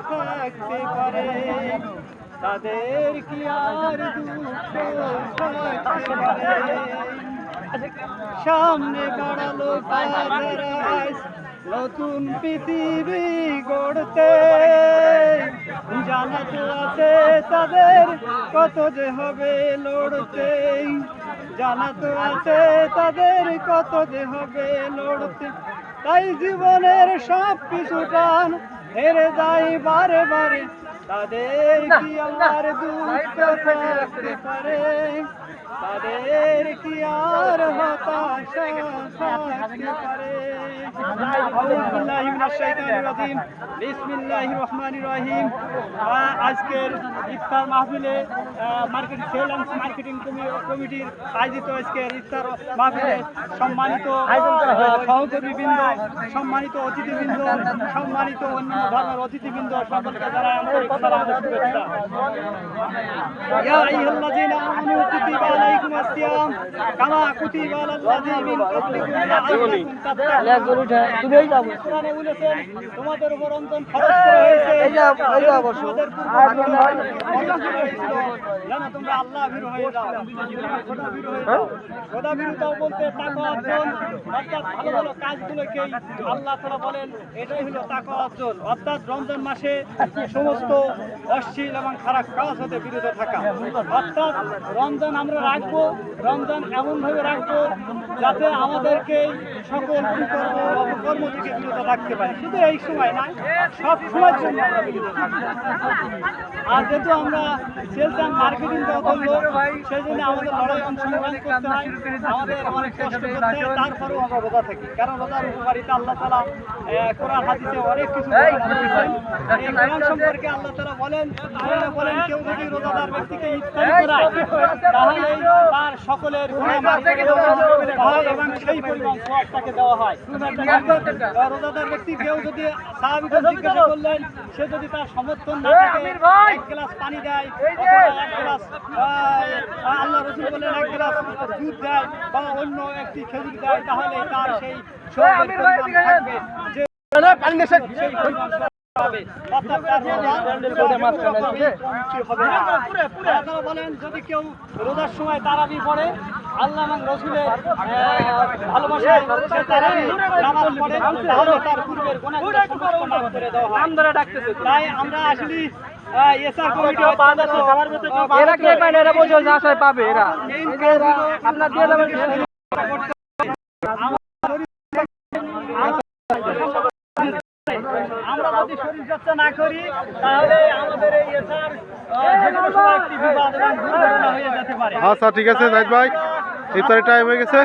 থাকতে পারে, তাদের কি আর দুঃখ থাকতে পারে। সামনে বাড়ালো পারাইস নতুন পৃথিবী গড়তে, জানা তো আছে তাদের কত যে হবে লড়তে, জানা তো আছে তাদের কত যে হবে লড়তে। তাই জীবনের সব কিছু টান হেরে যায় বারে বারে, তাদের কি আর দুঃখ থাকতে পারে, তাদের কি আর হতাশা থাকতে পারে। বিসমিল্লাহির রহমানির রহিম। আজকের ইফতার মাহফিলে মার্কেটিং কমিটির আয়োজিত আজকের ইফতার মাহফিলে সম্মানিত সহকর্মীবৃন্দ, সম্মানিত অতিথিবৃন্দ, সম্মানিত অন্যান্য ধর্মের অতিথিবৃন্দ সকলকে যারা আন্তরিক সালাম ও শুভেচ্ছা। ইয়া আইয়ুহাল্লাযীনা আমানু কুতিবা আলাইকুমুস সিয়াম কামা কুতিবা আলাল লাযীনা মিন ক্বাবলিকুম লাআল্লাকুম তাত্তাকুন। কোরআনে বলেছেন তোমাদের উপর রমজান ফরজ করা হয়েছে, যেন তোমরা আল্লাহ ভীরু হয়ে যাও, খোদা ভীরু দাও বলতে তাকওয়া অর্জন, অর্থাৎ ভালো ভালো কাজগুলোকেই আল্লাহ তাআলা বলেন এটাই হলো তাকওয়া অর্জন, অর্থাৎ রমজান মাসে সমস্ত অশ্লীল এবং খারাপ কাজ হতে বিরত থাকা। অর্থাৎ রমজান আমরা রাখবো, রমজান এমনভাবে রাখবো যাতে আমাদেরকে সকল কুকর্ম অপকর্ম থেকে বিরত রাখতে পারি। শুধু এই সময় নয়, সব সময়ের জন্য আমরা বিরত থাকবো। আর যেহেতু আমরা সেলস অ্যান্ড মার্কেটিং লোক, সেই জন্য আমাদের লড়াই অংশগ্রহণ করতে হয়, আমাদের অনেক কষ্ট করতে হয়, তারপরেও আমরা রোজা থাকি। কারণ রোজার উপকারিতা আল্লাহ তাআলা কোরআন হাদিসে অনেক কিছু বলেছেন। এই কোরআন সম্পর্কে আল্লাহ তাআলা বলেন কেউ যদি রোজাদার ব্যক্তিকে ইফতার করায় তাহলে তার সকলের গুনাহ মাফ করে দেওয়া হয় এবং সেই পরিমাণ সওয়াব তাকে দেওয়া হয়। রোজাদার ব্যক্তি কেউ যদি সাহাবীগণ জিজ্ঞাসা করলেন, সে যদি তার সমর্থন না থাকে এক গ্লাস পানি দেয়, এক গ্লাস আল্লাহ রাসূল বলেন এক গ্লাস দুধ দেয় বা অন্য একটি খেজুর দেয়, তাহলে তার সেই সওয়াবের পরিমাণ থাকবে যে সেই পরিমাণ হবে। অর্থাৎ তারা বলেন যদি কেউ রোজার সময় তারাবি পড়ে, আল্লাহ এবং রাসূলের ভালোবাসায় সে তারাবি নামাজ পড়ে, তাহলে তার পূর্বের গুনাহগুলো সমস্ত মাফ করে দেওয়া হয়। তাই আমরা আসলে এসআর কমিটি এরা কে পায় না, এরা বলছে আশায় পাবে, এরা আপনার দিয়ে দেবেন। আমরা যদি শরীর চর্চা না করি তাহলে আমাদের এই এসআর একটি বিবাদ এবং দুর্ঘটনা হয়ে যেতে পারে। আচ্ছা ঠিক আছে জাহিদ ভাই, ইফতারের টাইম হয়ে গেছে।